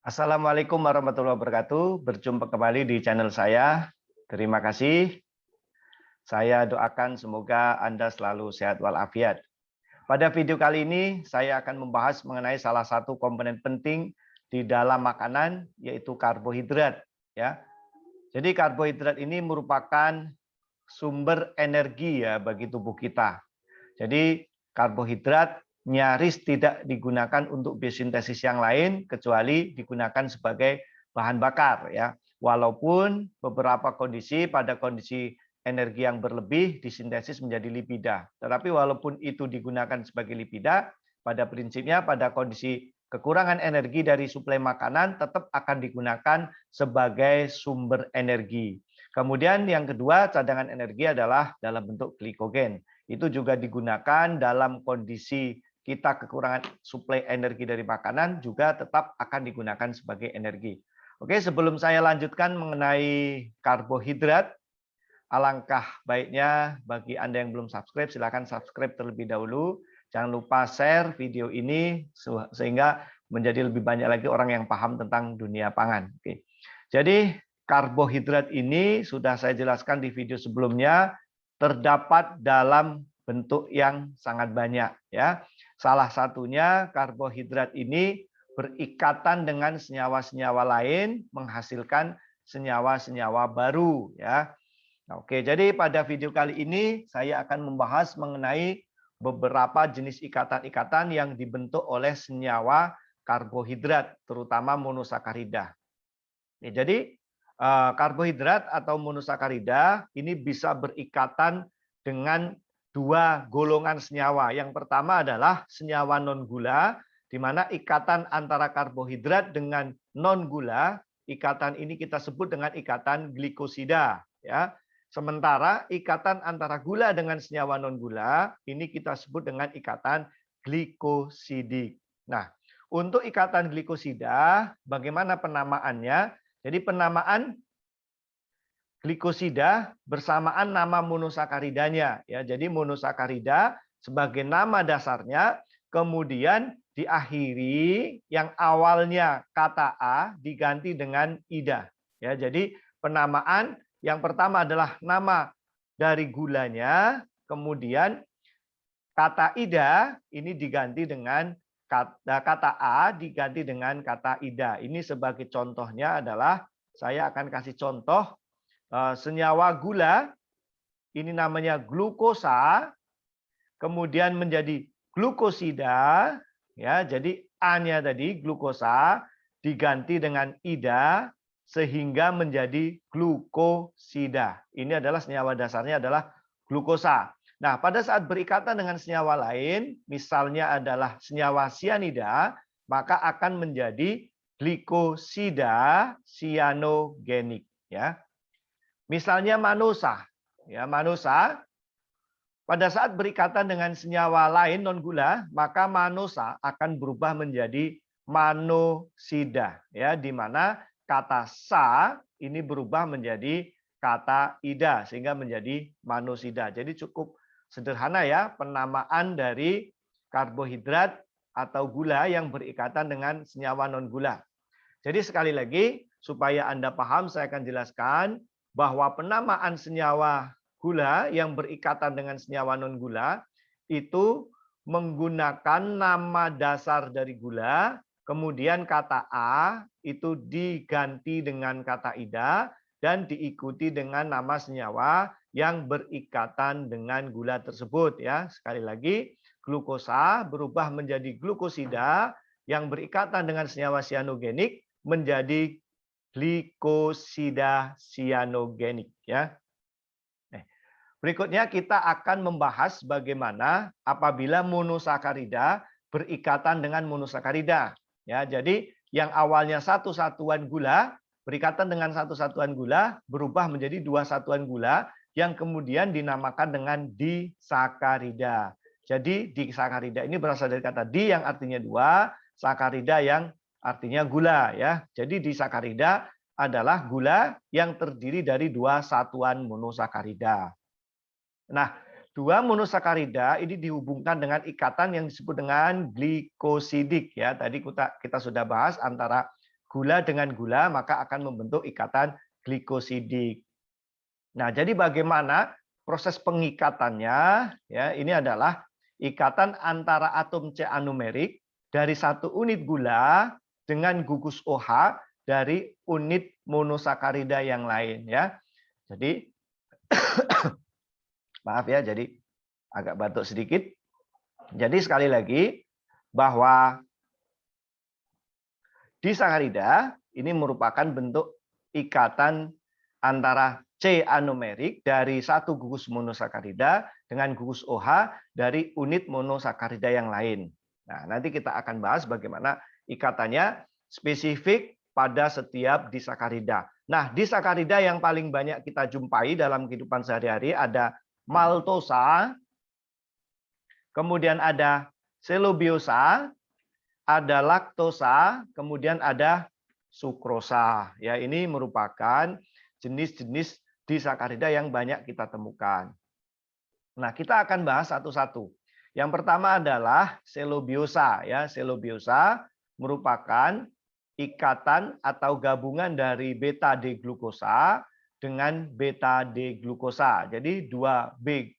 Assalamualaikum warahmatullahi wabarakatuh. Berjumpa kembali di channel saya. Terima kasih. Saya doakan semoga Anda selalu sehat walafiat. Pada video kali ini saya akan membahas mengenai salah satu komponen penting di dalam makanan, yaitu karbohidrat. Ya, jadi karbohidrat ini merupakan sumber energi ya bagi tubuh kita. Jadi karbohidrat nyaris tidak digunakan untuk biosintesis yang lain kecuali digunakan sebagai bahan bakar ya. Walaupun beberapa kondisi pada kondisi energi yang berlebih disintesis menjadi lipida. Tetapi walaupun itu digunakan sebagai lipida, pada prinsipnya pada kondisi kekurangan energi dari suplai makanan tetap akan digunakan sebagai sumber energi. Kemudian yang kedua, cadangan energi adalah dalam bentuk glikogen. Itu juga digunakan dalam kondisi kita kekurangan suplai energi dari makanan, juga tetap akan digunakan sebagai energi. Oke, sebelum saya lanjutkan mengenai karbohidrat, alangkah baiknya bagi Anda yang belum subscribe, silakan subscribe terlebih dahulu. Jangan lupa share video ini sehingga menjadi lebih banyak lagi orang yang paham tentang dunia pangan. Oke. Jadi karbohidrat ini sudah saya jelaskan di video sebelumnya, terdapat dalam bentuk yang sangat banyak ya. Salah satunya karbohidrat ini berikatan dengan senyawa-senyawa lain menghasilkan senyawa-senyawa baru ya. Nah, oke, jadi pada video kali ini saya akan membahas mengenai beberapa jenis ikatan-ikatan yang dibentuk oleh senyawa karbohidrat, terutama monosakarida. Jadi karbohidrat atau monosakarida ini bisa berikatan dengan dua golongan senyawa. Yang pertama adalah senyawa non-gula, di mana ikatan antara karbohidrat dengan non-gula, ikatan ini kita sebut dengan ikatan glikosida. Ya. Sementara ikatan antara gula dengan senyawa non-gula, ini kita sebut dengan ikatan glikosidik. Nah, untuk ikatan glikosida, bagaimana penamaannya? Jadi penamaan glikosida bersamaan nama monosakaridanya ya. Jadi monosakarida sebagai nama dasarnya kemudian diakhiri yang awalnya kata A diganti dengan ida ya. Jadi penamaan yang pertama adalah nama dari gulanya, kemudian kata ida ini diganti dengan kata A diganti dengan kata ida. Ini sebagai contohnya adalah saya akan kasih contoh senyawa gula, ini namanya glukosa, kemudian menjadi glukosida, ya. Jadi A-nya tadi glukosa diganti dengan ida sehingga menjadi glukosida. Ini adalah senyawa dasarnya adalah glukosa. Nah, pada saat berikatan dengan senyawa lain, misalnya adalah senyawa sianida, maka akan menjadi glikosida sianogenik ya. Misalnya manosa. Ya, manosa pada saat berikatan dengan senyawa lain non gula, maka manosa akan berubah menjadi manosida ya, di mana kata sa ini berubah menjadi kata ida sehingga menjadi manosida. Jadi cukup sederhana ya penamaan dari karbohidrat atau gula yang berikatan dengan senyawa non gula. Jadi sekali lagi supaya Anda paham saya akan jelaskan bahwa penamaan senyawa gula yang berikatan dengan senyawa non gula itu menggunakan nama dasar dari gula, kemudian kata A itu diganti dengan kata ida dan diikuti dengan nama senyawa yang berikatan dengan gula tersebut ya. Sekali lagi, glukosa berubah menjadi glukosida yang berikatan dengan senyawa sianogenik menjadi glikosida sianogenik ya. Berikutnya kita akan membahas bagaimana apabila monosakarida berikatan dengan monosakarida. Ya, jadi yang awalnya satu satuan gula berikatan dengan satu satuan gula berubah menjadi dua satuan gula yang kemudian dinamakan dengan disakarida. Jadi disakarida ini berasal dari kata di yang artinya dua, sakarida yang artinya gula ya. Jadi disakarida adalah gula yang terdiri dari dua satuan monosakarida. Nah, dua monosakarida ini dihubungkan dengan ikatan yang disebut dengan glikosidik ya. Tadi kita sudah bahas antara gula dengan gula, maka akan membentuk ikatan glikosidik. Nah, jadi bagaimana proses pengikatannya? Ya, ini adalah ikatan antara atom C anumerik dari 1 unit gula dengan gugus OH dari unit monosakarida yang lain, ya. Jadi maaf ya, jadi agak batuk sedikit. Jadi sekali lagi bahwa disakarida ini merupakan bentuk ikatan antara C anumerik dari 1 gugus monosakarida dengan gugus OH dari unit monosakarida yang lain. Nah, nanti kita akan bahas bagaimana ikatannya spesifik pada setiap disakarida. Nah, disakarida yang paling banyak kita jumpai dalam kehidupan sehari-hari ada maltosa, kemudian ada selobiosa, ada laktosa, kemudian ada sukrosa. Ya, ini merupakan jenis-jenis disakarida yang banyak kita temukan. Nah, kita akan bahas satu-satu. Yang pertama adalah selobiosa. Ya, selobiosa merupakan ikatan atau gabungan dari beta D-glukosa dengan beta D-glukosa. Jadi 2B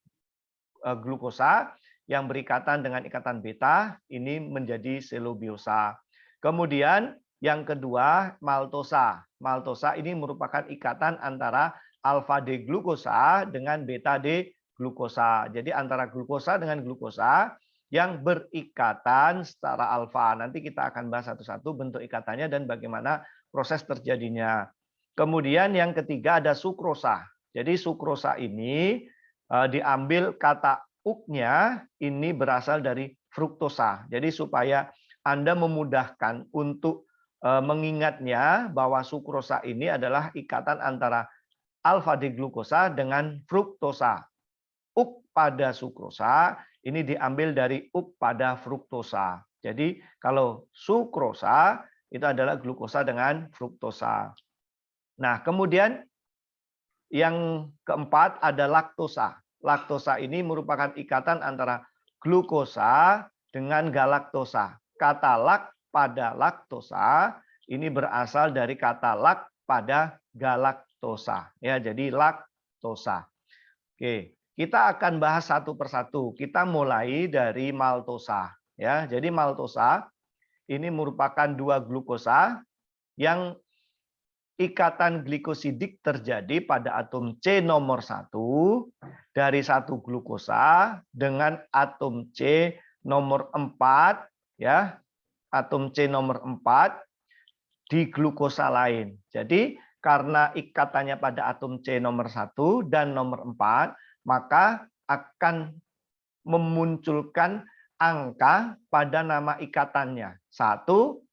glukosa yang berikatan dengan ikatan beta ini menjadi selobiosa. Kemudian yang kedua maltosa. Maltosa ini merupakan ikatan antara alfa D glukosa dengan beta D glukosa. Jadi antara glukosa dengan glukosa yang berikatan secara alfa. Nanti kita akan bahas satu-satu bentuk ikatannya dan bagaimana proses terjadinya. Kemudian yang ketiga ada sukrosa. Jadi sukrosa ini diambil kata uk-nya ini berasal dari fruktosa. Jadi supaya Anda memudahkan untuk mengingatnya bahwa sukrosa ini adalah ikatan antara alfa D glukosa dengan fruktosa. Uk pada sukrosa ini diambil dari uk pada fruktosa. Jadi kalau sukrosa itu adalah glukosa dengan fruktosa. Nah, kemudian yang keempat ada laktosa. Laktosa ini merupakan ikatan antara glukosa dengan galaktosa. Kata lak pada laktosa ini berasal dari kata lak pada galaktosa. Ya, jadi laktosa. Oke, kita akan bahas satu persatu. Kita mulai dari maltosa. Ya, jadi maltosa ini merupakan 2 glukosa yang ikatan glikosidik terjadi pada atom C nomor 1 dari 1 glukosa dengan atom C nomor 4 ya. Atom C nomor 4 di glukosa lain. Jadi karena ikatannya pada atom C nomor 1 dan nomor 4, maka akan memunculkan angka pada nama ikatannya 1,4.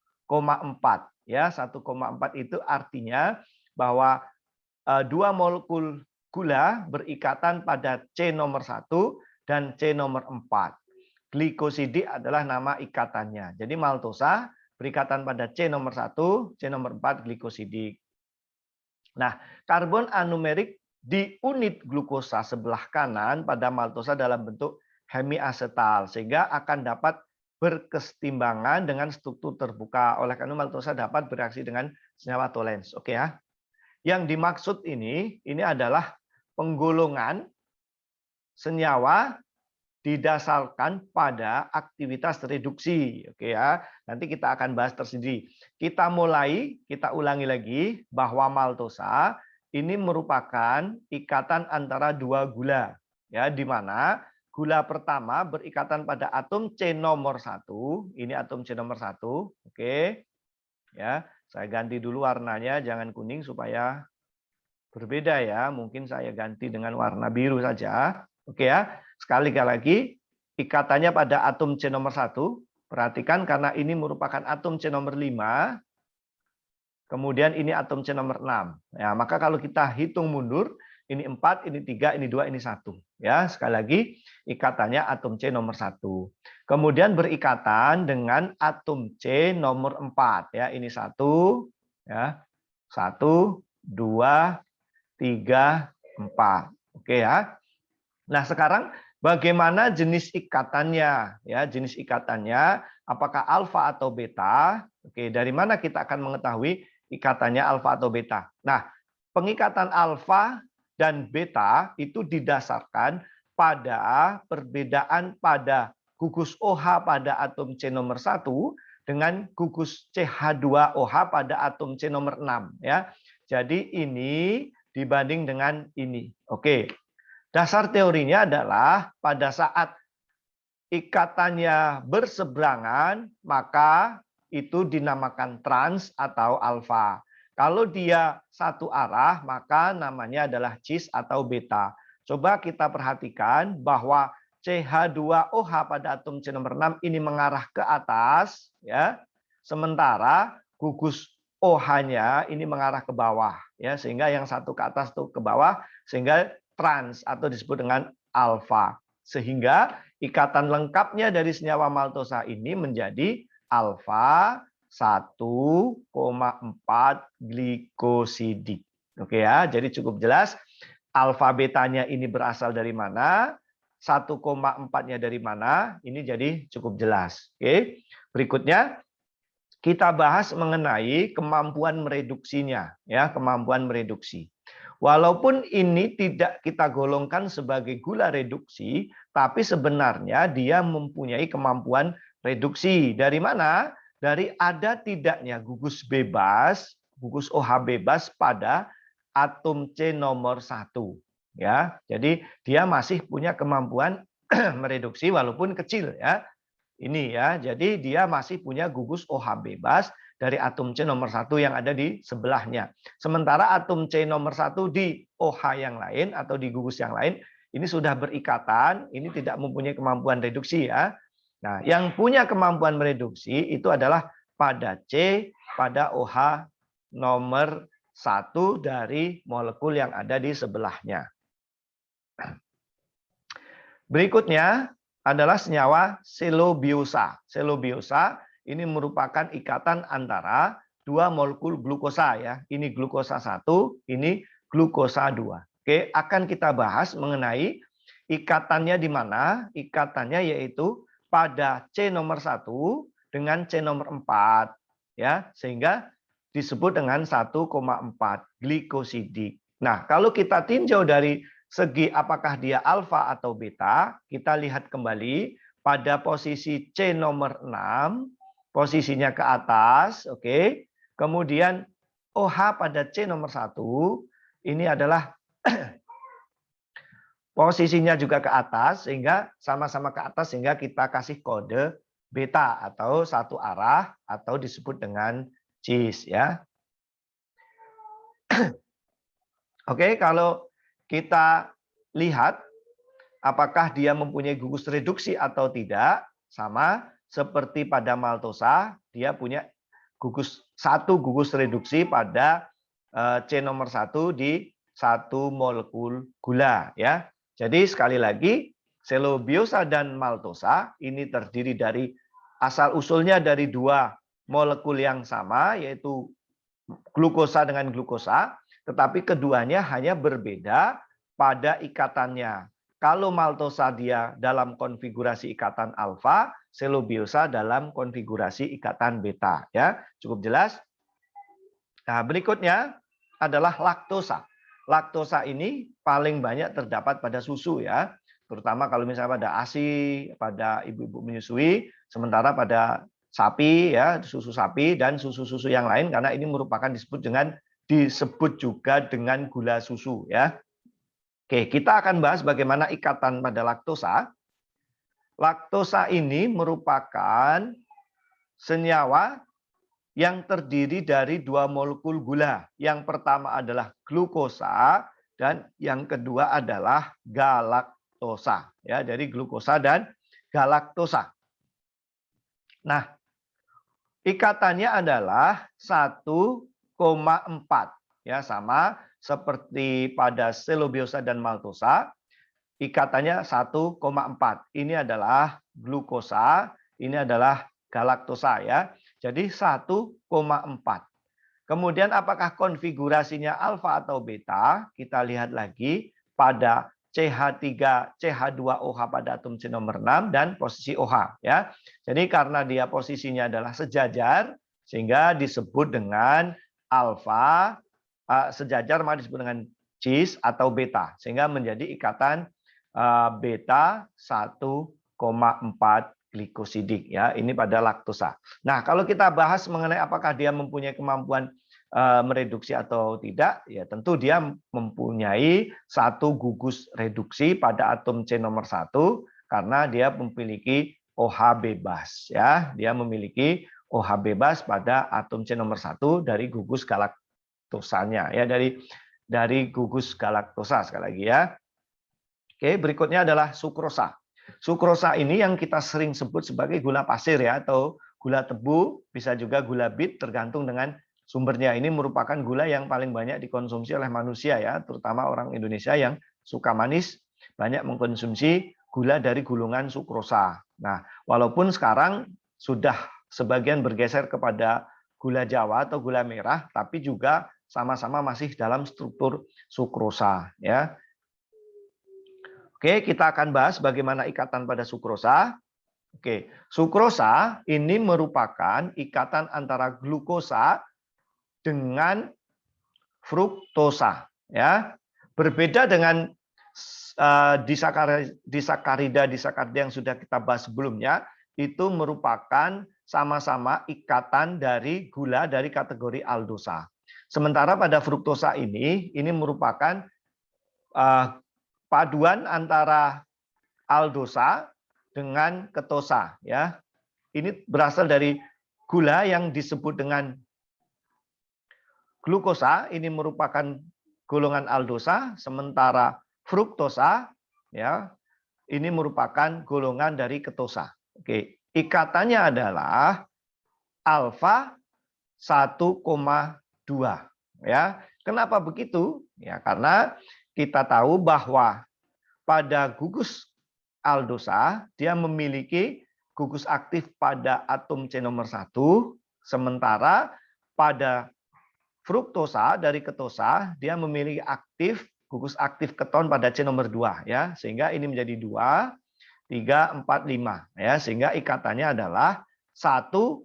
Ya, 1,4 itu artinya bahwa 2 molekul gula berikatan pada C nomor 1 dan C nomor 4. Glikosidik adalah nama ikatannya. Jadi maltosa berikatan pada C nomor 1, C nomor 4 glikosidik. Nah, karbon anumerik di unit glukosa sebelah kanan pada maltosa dalam bentuk hemiasetal sehingga akan dapat berkesetimbangan dengan struktur terbuka. Oleh karena maltosa dapat bereaksi dengan senyawa tolens. Oke ya. Yang dimaksud ini adalah penggolongan senyawa didasarkan pada aktivitas reduksi. Oke ya. Nanti kita akan bahas tersendiri. Kita ulangi lagi bahwa maltosa ini merupakan ikatan antara 2 gula. Ya, di mana gula pertama berikatan pada atom C nomor 1. Ini atom C nomor 1. Oke. Ya, saya ganti dulu warnanya, jangan kuning supaya berbeda ya. Mungkin saya ganti dengan warna biru saja. Oke ya. Sekali lagi, ikatannya pada atom C nomor 1. Perhatikan karena ini merupakan atom C nomor 5. Kemudian ini atom C nomor 6. Ya, maka kalau kita hitung mundur, ini 4, ini 3, ini 2, ini 1. Ya, sekali lagi ikatannya atom C nomor 1. Kemudian berikatan dengan atom C nomor 4 ya. Ini 1 ya. 1, 2, 3, 4. Oke ya. Nah, sekarang Bagaimana jenis ikatannya? Ya, jenis ikatannya apakah alfa atau beta? Oke, dari mana kita akan mengetahui ikatannya alfa atau beta? Nah, pengikatan alfa dan beta itu didasarkan pada perbedaan pada gugus OH pada atom C nomor 1 dengan gugus CH2OH pada atom C nomor 6 ya. Jadi ini dibanding dengan ini. Oke. Dasar teorinya adalah pada saat ikatannya berseberangan, maka itu dinamakan trans atau alfa. Kalau dia satu arah, maka namanya adalah cis atau beta. Coba kita perhatikan bahwa CH2OH pada atom C nomor 6 ini mengarah ke atas, ya. Sementara gugus OH-nya ini mengarah ke bawah, ya, sehingga yang satu ke atas tuh ke bawah, sehingga trans atau disebut dengan alfa. Sehingga ikatan lengkapnya dari senyawa maltosa ini menjadi alfa 1,4 glikosidik. Oke ya, jadi cukup jelas alfa betanya ini berasal dari mana, 1,4-nya dari mana, ini jadi cukup jelas. Oke. Berikutnya kita bahas mengenai kemampuan mereduksinya, ya, kemampuan mereduksi. Walaupun ini tidak kita golongkan sebagai gula reduksi, tapi sebenarnya dia mempunyai kemampuan reduksi. Dari mana? Dari ada tidaknya gugus bebas, gugus OH bebas pada atom C nomor 1. Ya, jadi dia masih punya kemampuan mereduksi walaupun kecil ya. Ini ya, jadi dia masih punya gugus OH bebas dari atom C nomor 1 yang ada di sebelahnya. Sementara atom C nomor 1 di OH yang lain atau di gugus yang lain, ini sudah berikatan, ini tidak mempunyai kemampuan reduksi ya. Nah, yang punya kemampuan mereduksi itu adalah pada C, pada OH nomor 1 dari molekul yang ada di sebelahnya. Berikutnya adalah senyawa selobiosa. Selobiosa ini merupakan ikatan antara dua molekul glukosa ya. Ini glukosa 1, ini glukosa 2. Oke, akan kita bahas mengenai ikatannya di mana? Ikatannya yaitu pada C nomor 1 dengan C nomor 4 ya, sehingga disebut dengan 1,4 glikosidik. Nah, kalau kita tinjau dari segi apakah dia alfa atau beta, kita lihat kembali pada posisi C nomor 6, posisinya ke atas, oke. Kemudian OH pada C nomor 1, ini adalah posisinya juga ke atas, sehingga sama-sama ke atas, sehingga kita kasih kode beta atau satu arah, atau disebut dengan cis ya. Oke, kalau kita lihat apakah dia mempunyai gugus reduksi atau tidak, sama seperti pada maltosa, dia punya satu gugus reduksi pada C nomor 1 di satu molekul gula ya. Jadi sekali lagi selobiosa dan maltosa ini terdiri dari asal usulnya dari dua molekul yang sama yaitu glukosa dengan glukosa, tetapi keduanya hanya berbeda pada ikatannya. Kalau maltosa dia dalam konfigurasi ikatan alfa, selobiosa dalam konfigurasi ikatan beta. Ya, cukup jelas. Nah, berikutnya adalah laktosa. Laktosa ini paling banyak terdapat pada susu ya, terutama kalau misalnya pada ASI, pada ibu-ibu menyusui, sementara pada sapi ya, susu sapi dan susu-susu yang lain karena ini merupakan disebut juga dengan gula susu ya. Oke, kita akan bahas bagaimana ikatan pada laktosa. Laktosa ini merupakan senyawa yang terdiri dari dua molekul gula. Yang pertama adalah glukosa dan yang kedua adalah galaktosa. Ya, jadi glukosa dan galaktosa. Nah, ikatannya adalah 1,4 ya, sama seperti pada selobiosa dan maltosa. Ikatannya 1,4. Ini adalah glukosa, ini adalah galaktosa ya. Jadi 1,4. Kemudian apakah konfigurasinya alfa atau beta? Kita lihat lagi pada CH3 CH2OH pada atom C nomor 6 dan posisi OH ya. Jadi karena dia posisinya adalah sejajar sehingga disebut dengan alfa, sejajar maka disebut dengan cis atau beta sehingga menjadi ikatan beta 1,4 glikosidik ya. Ini pada laktosa. Nah, kalau kita bahas mengenai apakah dia mempunyai kemampuan mereduksi atau tidak, ya tentu dia mempunyai satu gugus reduksi pada atom C nomor 1 karena dia memiliki OH bebas ya. Dia memiliki OH bebas pada atom C nomor 1 dari gugus galaktosanya ya, dari gugus galaktosa sekali lagi ya. Oke, berikutnya adalah sukrosa. Sukrosa ini yang kita sering sebut sebagai gula pasir ya, atau gula tebu, bisa juga gula bit tergantung dengan sumbernya. Ini merupakan gula yang paling banyak dikonsumsi oleh manusia ya, terutama orang Indonesia yang suka manis, banyak mengkonsumsi gula dari gulungan sukrosa. Nah, walaupun sekarang sudah sebagian bergeser kepada gula Jawa atau gula merah, tapi juga sama-sama masih dalam struktur sukrosa ya. Oke, kita akan bahas bagaimana ikatan pada sukrosa. Oke, sukrosa ini merupakan ikatan antara glukosa dengan fruktosa ya. Berbeda dengan disakarida yang sudah kita bahas sebelumnya, itu merupakan sama-sama ikatan dari gula dari kategori aldosa. Sementara pada fruktosa ini merupakan paduan antara aldosa dengan ketosa ya. Ini berasal dari gula yang disebut dengan glukosa, ini merupakan golongan aldosa, sementara fruktosa ya, ini merupakan golongan dari ketosa. Oke, ikatannya adalah alfa 1,2 ya. Kenapa begitu? Ya, karena kita tahu bahwa pada gugus aldosa dia memiliki gugus aktif pada atom C nomor 1, sementara pada fruktosa dari ketosa dia memiliki gugus aktif keton pada C nomor 2 ya, sehingga ini menjadi 2, 3, 4, 5 ya, sehingga ikatannya adalah 1,2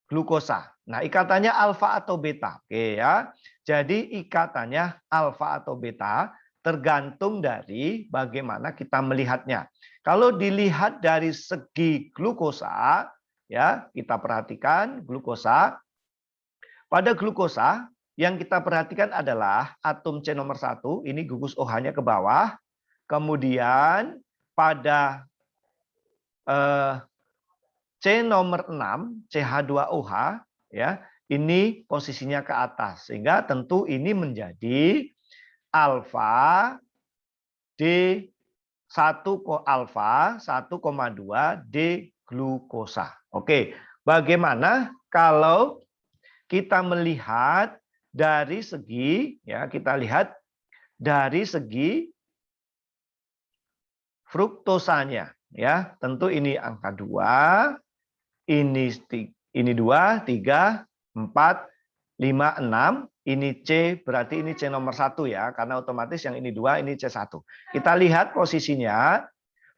glukosa. Nah, ikatannya alfa atau beta. Oke ya. Jadi ikatannya alfa atau beta tergantung dari bagaimana kita melihatnya. Kalau dilihat dari segi glukosa ya, kita perhatikan glukosa. Pada glukosa yang kita perhatikan adalah atom C nomor 1, ini gugus OH-nya ke bawah. Kemudian pada C nomor 6, CH2OH, ya, ini posisinya ke atas. Sehingga tentu ini menjadi alfa alfa 1,2 D glukosa. Oke, bagaimana kalau kita melihat dari segi, ya, kita lihat dari segi fruktosanya, ya, tentu ini angka 2. Ini 2, 3, 4, 5, 6. Ini C, berarti ini C nomor 1 ya. Karena otomatis yang ini 2, ini C1. Kita lihat posisinya.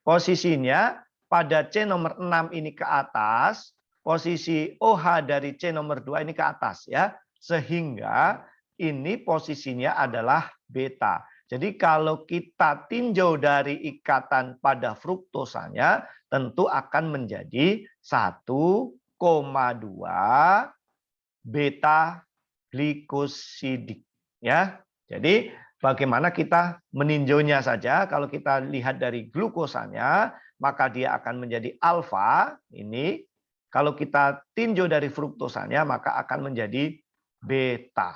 Posisinya pada C nomor 6 ini ke atas. Posisi OH dari C nomor 2 ini ke atas ya. Sehingga ini posisinya adalah beta. Jadi kalau kita tinjau dari ikatan pada fruktosanya, tentu akan menjadi 1,2 beta glikosidik ya. Jadi bagaimana kita meninjaunya saja, kalau kita lihat dari glukosanya maka dia akan menjadi alfa ini. Kalau kita tinjau dari fruktosanya maka akan menjadi beta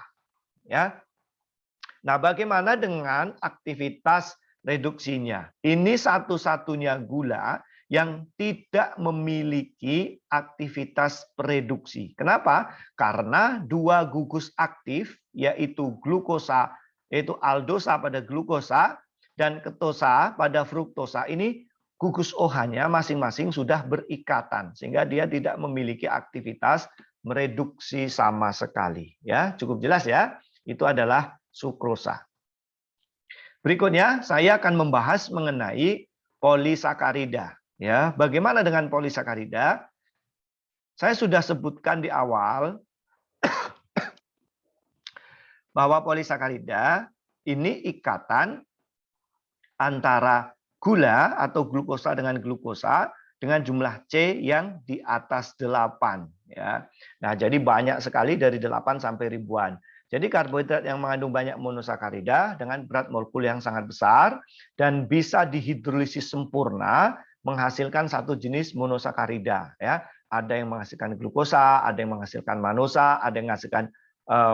ya. Nah, bagaimana dengan aktivitas reduksinya? Ini satu-satunya gula yang tidak memiliki aktivitas reduksi. Kenapa? Karena dua gugus aktif, yaitu glukosa, yaitu aldosa pada glukosa, dan ketosa pada fruktosa, ini gugus OH-nya masing-masing sudah berikatan. Sehingga dia tidak memiliki aktivitas mereduksi sama sekali. Ya, cukup jelas ya. itu adalah sukrosa. Berikutnya saya akan membahas mengenai polisakarida. Ya, bagaimana dengan polisakarida? Saya sudah sebutkan di awal bahwa polisakarida ini ikatan antara gula atau glukosa dengan jumlah C yang di atas 8 ya. Nah, jadi banyak sekali dari 8 sampai ribuan. Jadi karbohidrat yang mengandung banyak monosakarida dengan berat molekul yang sangat besar dan bisa dihidrolisis sempurna menghasilkan satu jenis monosakarida ya. Ada yang menghasilkan glukosa, ada yang menghasilkan manosa, ada yang menghasilkan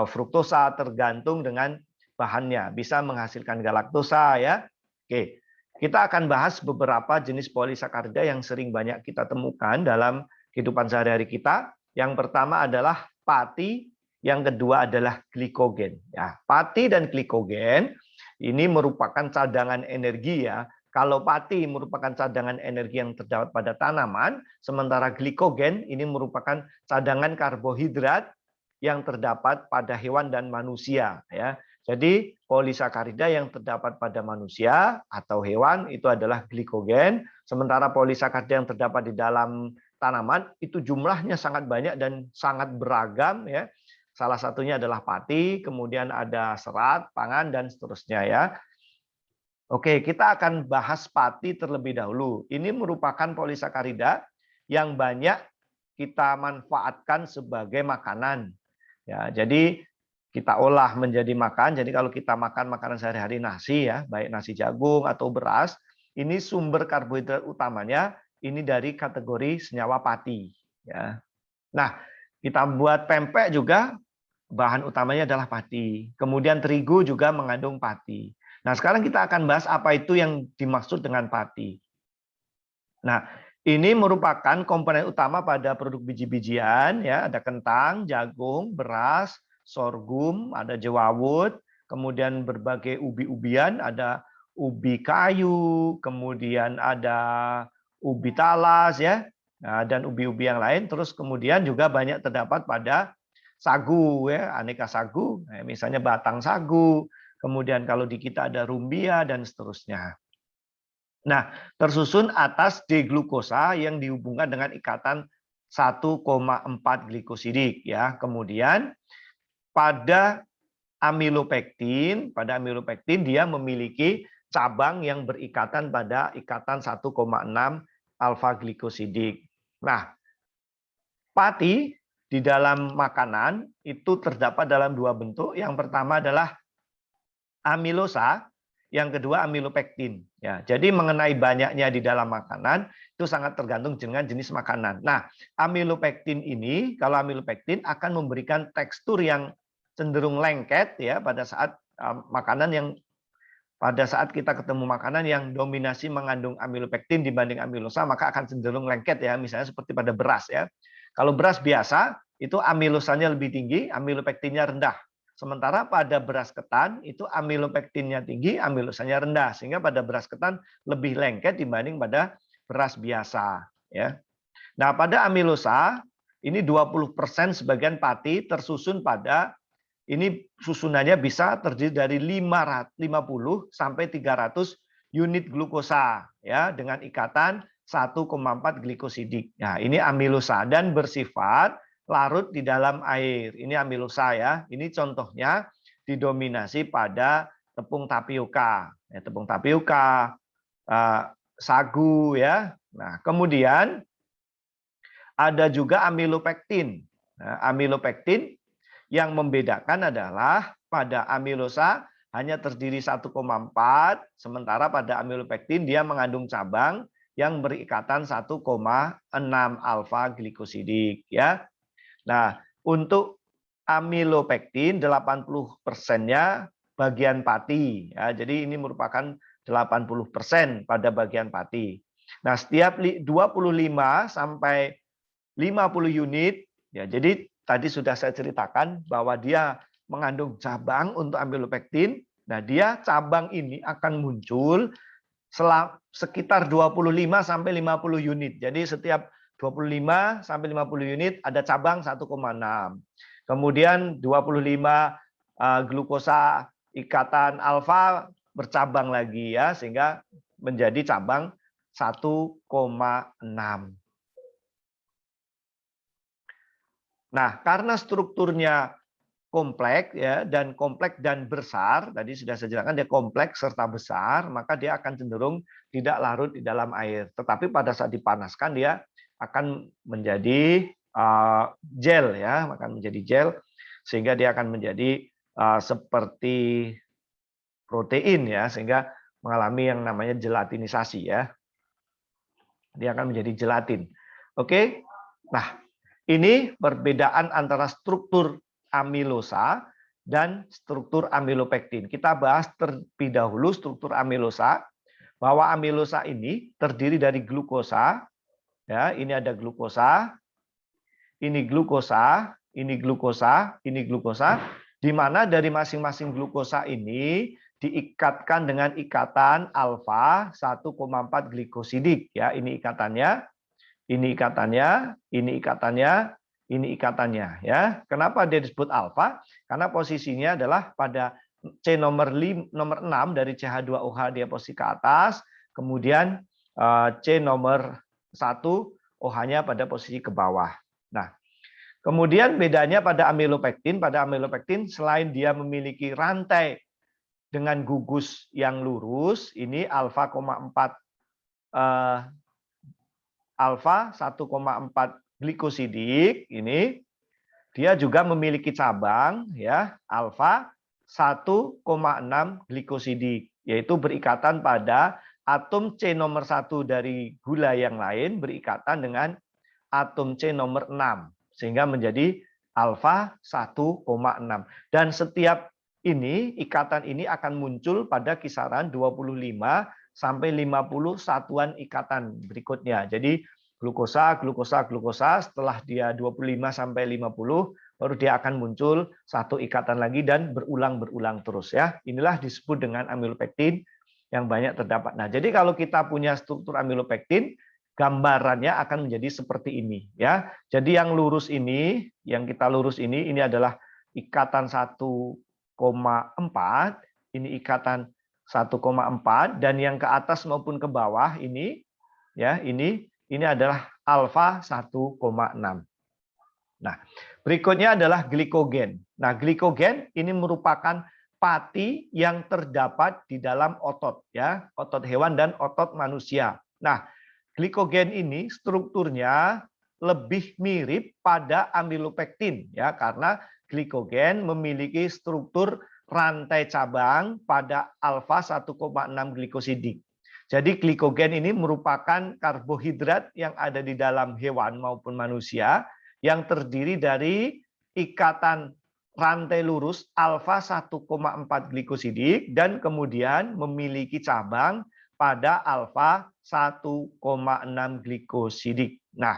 fruktosa tergantung dengan bahannya. Bisa menghasilkan galaktosa ya. Oke. Kita akan bahas beberapa jenis polisakarida yang sering banyak kita temukan dalam kehidupan sehari-hari kita. Yang pertama adalah pati, yang kedua adalah glikogen. Ya, pati dan glikogen ini merupakan cadangan energi ya. Kalau pati merupakan cadangan energi yang terdapat pada tanaman, sementara glikogen ini merupakan cadangan karbohidrat yang terdapat pada hewan dan manusia ya. Jadi polisakarida yang terdapat pada manusia atau hewan itu adalah glikogen, sementara polisakarida yang terdapat di dalam tanaman itu jumlahnya sangat banyak dan sangat beragam ya. Salah satunya adalah pati, kemudian ada serat, pangan dan seterusnya ya. Oke, kita akan bahas pati terlebih dahulu. Ini merupakan polisakarida yang banyak kita manfaatkan sebagai makanan. Ya, jadi kita olah menjadi makan. Jadi kalau kita makan makanan sehari-hari nasi ya, baik nasi jagung atau beras, ini sumber karbohidrat utamanya ini dari kategori senyawa pati ya. Nah, kita buat pempek juga bahan utamanya adalah pati. Kemudian terigu juga mengandung pati. Nah, sekarang kita akan bahas apa itu yang dimaksud dengan pati. Nah, ini merupakan komponen utama pada produk biji-bijian ya, ada kentang, jagung, beras, sorghum, ada jewawut, kemudian berbagai ubi-ubian, ada ubi kayu, kemudian ada ubi talas ya, nah, dan ubi-ubi yang lain. Terus kemudian juga banyak terdapat pada sagu ya, aneka sagu, nah, misalnya batang sagu, kemudian kalau di kita ada rumbia dan seterusnya. Nah, tersusun atas D-glukosa yang dihubungkan dengan ikatan 1,4 glikosidik ya. Kemudian pada amilopektin dia memiliki cabang yang berikatan pada ikatan 1,6 alfa glikosidik. Nah, pati di dalam makanan itu terdapat dalam dua bentuk. Yang pertama adalah amilosa, yang kedua amilopektin. Ya, jadi mengenai banyaknya di dalam makanan itu sangat tergantung dengan jenis makanan. Nah, amilopektin ini, kalau amilopektin akan memberikan tekstur yang cenderung lengket ya pada saat makanan yang pada saat kita ketemu makanan yang dominasi mengandung amilopektin dibanding amilosa, maka akan cenderung lengket ya, misalnya seperti pada beras ya. Kalau beras biasa itu amilosanya lebih tinggi, amilopektinnya rendah. Sementara pada beras ketan itu amilopektinnya tinggi, amilosanya rendah, sehingga pada beras ketan lebih lengket dibanding pada beras biasa ya. Nah, pada amilosa ini 20% sebagian pati tersusun pada ini susunannya bisa terdiri dari 50 sampai 300 unit glukosa ya dengan ikatan 1,4 glikosidik. Nah, ini amilosa dan bersifat larut di dalam air. Ini amilosa ya. Ini contohnya didominasi pada tepung tapioka. Ya, tepung tapioka, sagu ya. Nah, kemudian ada juga amilopektin. Nah, amilopektin yang membedakan adalah pada amilosa hanya terdiri 1,4, sementara pada amilopektin dia mengandung cabang yang berikatan 1,6 alfa glikosidik ya. Nah, untuk amilopektin 80%-nya bagian pati ya. Jadi ini merupakan 80% pada bagian pati. Nah, setiap 25 sampai 50 unit ya. Jadi tadi sudah saya ceritakan bahwa dia mengandung cabang untuk amilopektin. Nah, dia cabang ini akan muncul sekitar 25 sampai 50 unit. Jadi setiap 25 sampai 50 unit ada cabang 1,6. Kemudian 25 glukosa ikatan alfa bercabang lagi ya, sehingga menjadi cabang 1,6. Nah, karena strukturnya kompleks ya, dan kompleks dan besar, tadi sudah saya jelaskan dia kompleks serta besar, maka dia akan cenderung tidak larut di dalam air. Tetapi pada saat dipanaskan dia akan menjadi gel ya, akan menjadi gel sehingga dia akan menjadi seperti protein ya, sehingga mengalami yang namanya gelatinisasi ya. Dia akan menjadi gelatin. Oke. Nah, ini perbedaan antara struktur amilosa dan struktur amilopektin. Kita bahas terlebih dahulu struktur amilosa, bahwa amilosa ini terdiri dari glukosa, ya, ini ada glukosa, ini glukosa, ini glukosa, ini glukosa, di mana dari masing-masing glukosa ini diikatkan dengan ikatan alfa 1,4 glikosidik, ya, ini ikatannya. Ini ikatannya, ini ikatannya, ini ikatannya ya. Kenapa dia disebut alfa? Karena posisinya adalah pada C nomor 6 dari CH2OH dia posisi ke atas, kemudian C nomor 1 OH-nya pada posisi ke bawah. Nah, kemudian bedanya pada amilopektin selain dia memiliki rantai dengan gugus yang lurus, ini alfa 1,4 glikosidik ini, dia juga memiliki cabang ya, alfa 1,6 glikosidik, yaitu berikatan pada atom C nomor 1 dari gula yang lain berikatan dengan atom C nomor 6 sehingga menjadi alfa 1,6. Dan setiap ini ikatan ini akan muncul pada kisaran 25 sampai 50 satuan ikatan berikutnya. Jadi glukosa, glukosa, glukosa, setelah dia 25 sampai 50, baru dia akan muncul satu ikatan lagi dan berulang-berulang terus ya. Inilah disebut dengan amilopektin yang banyak terdapat. Nah, jadi kalau kita punya struktur amilopektin, gambarannya akan menjadi seperti ini ya. Jadi yang lurus ini, yang kita lurus ini adalah ikatan 1,4, ini ikatan 1,4, dan yang ke atas maupun ke bawah ini ya, ini adalah alfa 1,6. Nah, berikutnya adalah glikogen. Nah, glikogen ini merupakan pati yang terdapat di dalam otot ya, otot hewan dan otot manusia. Nah, glikogen ini strukturnya lebih mirip pada amilopektin ya, karena glikogen memiliki struktur rantai cabang pada alfa 1,6 glikosidik. Jadi glikogen ini merupakan karbohidrat yang ada di dalam hewan maupun manusia yang terdiri dari ikatan rantai lurus alfa 1,4 glikosidik dan kemudian memiliki cabang pada alfa 1,6 glikosidik. Nah,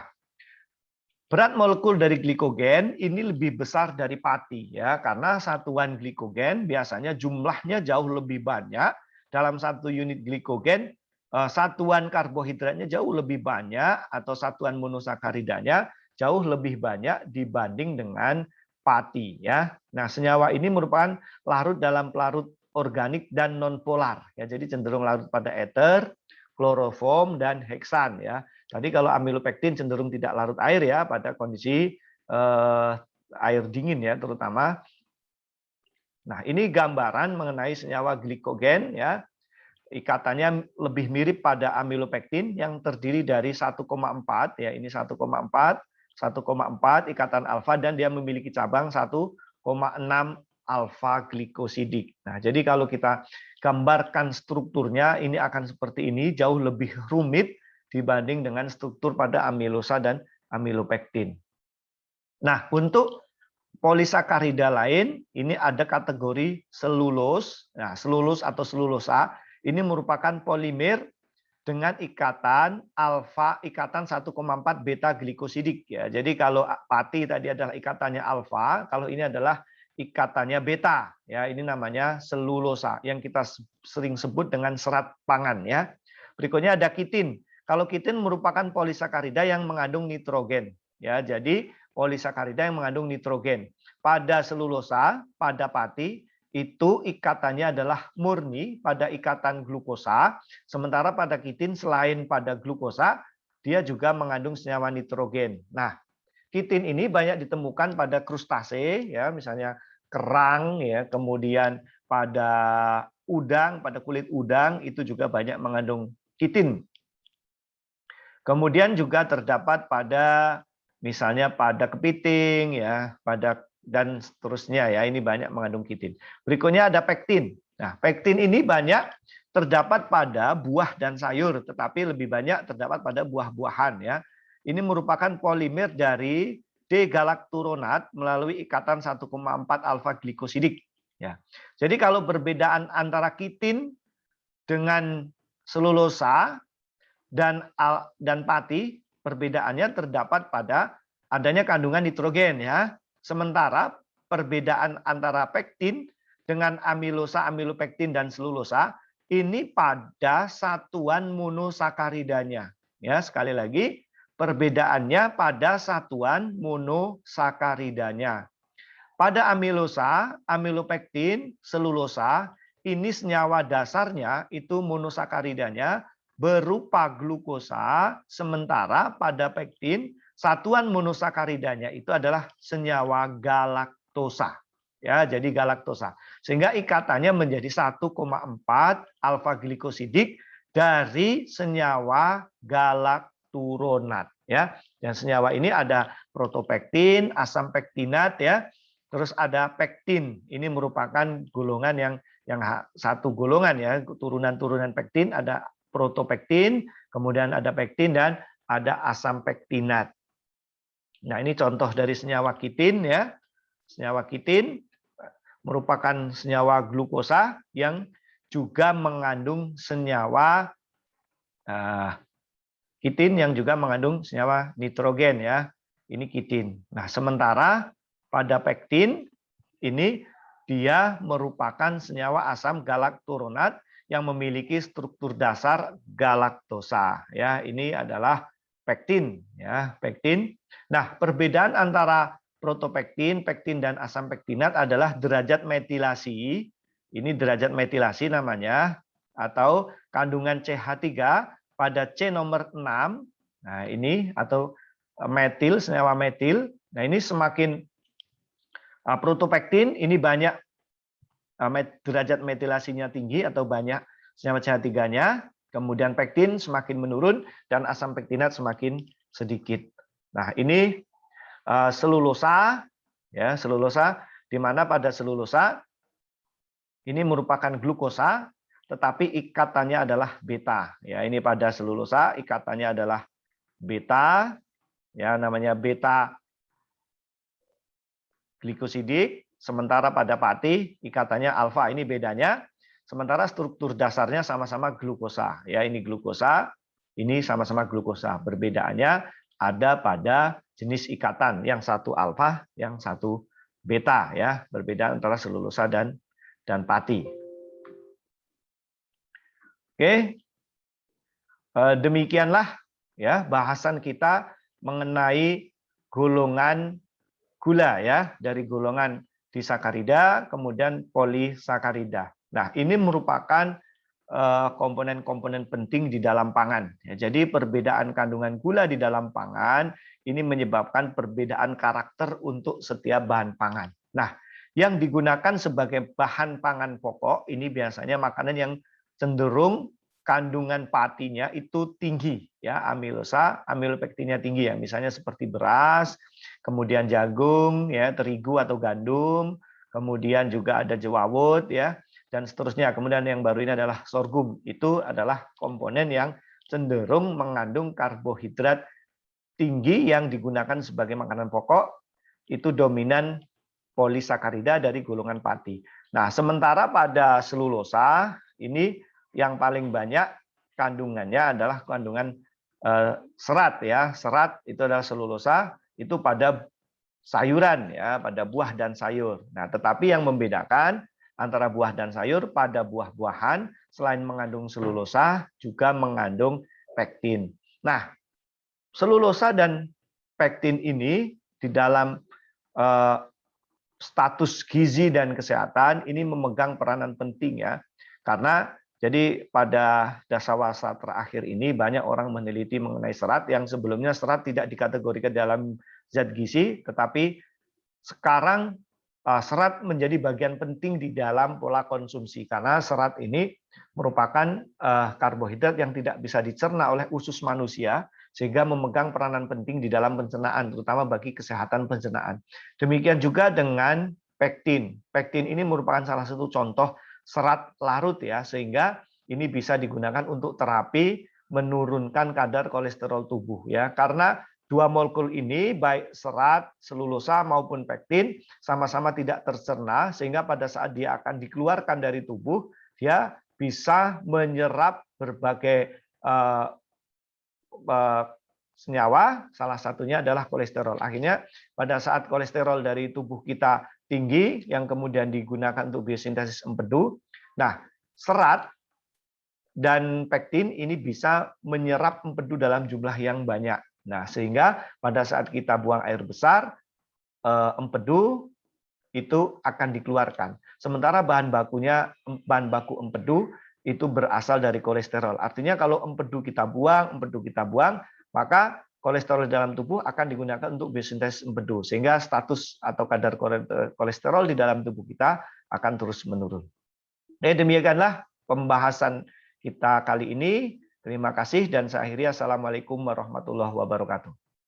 berat molekul dari glikogen ini lebih besar dari pati ya, karena satuan glikogen biasanya jumlahnya jauh lebih banyak. Dalam satu unit glikogen satuan karbohidratnya jauh lebih banyak atau satuan monosakaridanya jauh lebih banyak dibanding dengan pati ya. Nah, senyawa ini merupakan larut dalam pelarut organik dan nonpolar ya, jadi cenderung larut pada ether, kloroform dan heksan ya. Tadi kalau amilopektin cenderung tidak larut air ya pada kondisi air dingin ya terutama. Nah, ini gambaran mengenai senyawa glikogen ya. Ikatannya lebih mirip pada amilopektin yang terdiri dari 1,4 ya, ini 1,4 ikatan alfa dan dia memiliki cabang 1,6 alfa glikosidik. Nah, jadi kalau kita gambarkan strukturnya ini akan seperti ini, jauh lebih rumit dibanding dengan struktur pada amilosa dan amilopektin. Nah, untuk polisakarida lain, ini ada kategori selulos. Nah, selulus atau selulosa ini merupakan polimer dengan ikatan alfa, ikatan 1,4 beta glikosidik ya. Jadi kalau pati tadi adalah ikatannya alfa, kalau ini adalah ikatannya beta ya. Ini namanya selulosa yang kita sering sebut dengan serat pangan ya. Berikutnya ada kitin. Kalau kitin merupakan polisakarida yang mengandung nitrogen ya. Jadi polisakarida yang mengandung nitrogen. pada selulosa, pada pati, itu ikatannya adalah murni pada ikatan glukosa, sementara pada kitin selain pada glukosa, dia juga mengandung senyawa nitrogen. Nah, kitin ini banyak ditemukan pada krustase, ya, misalnya kerang, ya, kemudian pada udang, pada kulit udang itu juga banyak mengandung kitin. Kemudian juga terdapat pada misalnya pada kepiting, ya, pada dan seterusnya, ya, ini banyak mengandung kitin. Berikutnya ada pektin. Nah, pektin ini banyak terdapat pada buah dan sayur, tetapi lebih banyak terdapat pada buah-buahan, ya. Ini merupakan polimer dari D-galakturonat melalui ikatan 1,4 alfa glikosidik, ya. Jadi kalau perbedaan antara kitin dengan selulosa dan pati, perbedaannya terdapat pada adanya kandungan nitrogen, ya. Sementara perbedaan antara pektin dengan amilosa, amilopektin dan selulosa ini pada satuan monosakaridanya. Ya, sekali lagi perbedaannya pada satuan monosakaridanya. Pada amilosa, amilopektin, selulosa ini senyawa dasarnya itu monosakaridanya berupa glukosa, sementara pada pektin satuan monosakaridanya itu adalah senyawa galaktosa. Ya, jadi galaktosa. Sehingga ikatannya menjadi 1,4 alfa glikosidik dari senyawa galakturonat, ya. Dan senyawa ini ada protopektin, asam pektinat, ya. Terus ada pektin. Ini merupakan golongan yang satu golongan, ya, turunan-turunan pektin, ada protopektin, kemudian ada pektin dan ada asam pektinat. Nah, ini contoh dari senyawa kitin, ya. Senyawa kitin merupakan senyawa glukosa yang juga mengandung senyawa kitin yang juga mengandung senyawa nitrogen, ya. Ini kitin. Nah, sementara pada pektin ini dia merupakan senyawa asam galakturonat yang memiliki struktur dasar galaktosa, ya. Ini adalah pektin, ya, pektin. Nah, perbedaan antara protopektin, pektin dan asam pektinat adalah derajat metilasi. Ini derajat metilasi namanya, atau kandungan CH3 pada C nomor 6. Nah, ini atau metil, senyawa metil. Nah, ini semakin protopektin ini banyak derajat metilasinya tinggi atau banyak senyawa CH3-nya, kemudian pektin semakin menurun dan asam pektinat semakin sedikit. Nah, ini selulosa, ya, selulosa, di mana pada selulosa ini merupakan glukosa, tetapi ikatannya adalah beta. Ya, ini pada selulosa ikatannya adalah beta, ya, namanya beta glikosidik. Sementara pada pati ikatannya alfa. Ini bedanya. Sementara struktur dasarnya sama-sama glukosa. Ya, ini glukosa, ini sama-sama glukosa. Perbedaannya ada pada jenis ikatan, yang satu alfa, yang satu beta, ya. Berbeda antara selulosa dan pati. Oke. Demikianlah, ya, bahasan kita mengenai golongan gula, ya, dari golongan disakarida kemudian polisakarida. Nah, ini merupakan komponen-komponen penting di dalam pangan. Ya, jadi perbedaan kandungan gula di dalam pangan ini menyebabkan perbedaan karakter untuk setiap bahan pangan. Nah, yang digunakan sebagai bahan pangan pokok ini biasanya makanan yang cenderung kandungan patinya itu tinggi, ya, amilosa, amilopektinnya tinggi, ya, misalnya seperti beras, kemudian jagung, ya, terigu atau gandum, kemudian juga ada jewawut, ya, dan seterusnya. Kemudian yang baru ini adalah sorghum. Itu adalah komponen yang cenderung mengandung karbohidrat tinggi yang digunakan sebagai makanan pokok. Itu dominan polisakarida dari golongan pati. Nah, sementara pada selulosa ini yang paling banyak kandungannya adalah kandungan serat, ya. Serat itu adalah selulosa itu pada sayuran, ya, pada buah dan sayur. Nah, tetapi yang membedakan antara buah dan sayur, pada buah-buahan selain mengandung selulosa juga mengandung pektin. Nah, selulosa dan pektin ini di dalam status gizi dan kesehatan ini memegang peranan penting ya. Karena jadi pada dasawarsa terakhir ini banyak orang meneliti mengenai serat yang sebelumnya serat tidak dikategorikan dalam zat gizi, tetapi sekarang serat menjadi bagian penting di dalam pola konsumsi karena serat ini merupakan karbohidrat yang tidak bisa dicerna oleh usus manusia sehingga memegang peranan penting di dalam pencernaan terutama bagi kesehatan pencernaan. Demikian juga dengan pektin. Pektin ini merupakan salah satu contoh serat larut ya sehingga ini bisa digunakan untuk terapi menurunkan kadar kolesterol tubuh ya karena dua molekul ini baik serat, selulosa maupun pektin sama-sama tidak tercerna sehingga pada saat dia akan dikeluarkan dari tubuh dia bisa menyerap berbagai senyawa, salah satunya adalah kolesterol. Akhirnya pada saat kolesterol dari tubuh kita tinggi yang kemudian digunakan untuk biosintesis empedu, nah serat dan pektin ini bisa menyerap empedu dalam jumlah yang banyak. Nah, sehingga pada saat kita buang air besar, empedu itu akan dikeluarkan. Sementara bahan baku empedu itu berasal dari kolesterol. Artinya kalau empedu kita buang, maka kolesterol dalam tubuh akan digunakan untuk biosintesis empedu. Sehingga status atau kadar kolesterol di dalam tubuh kita akan terus menurun. Demikianlah pembahasan kita kali ini. Terima kasih dan saya akhiri. Assalamualaikum warahmatullahi wabarakatuh.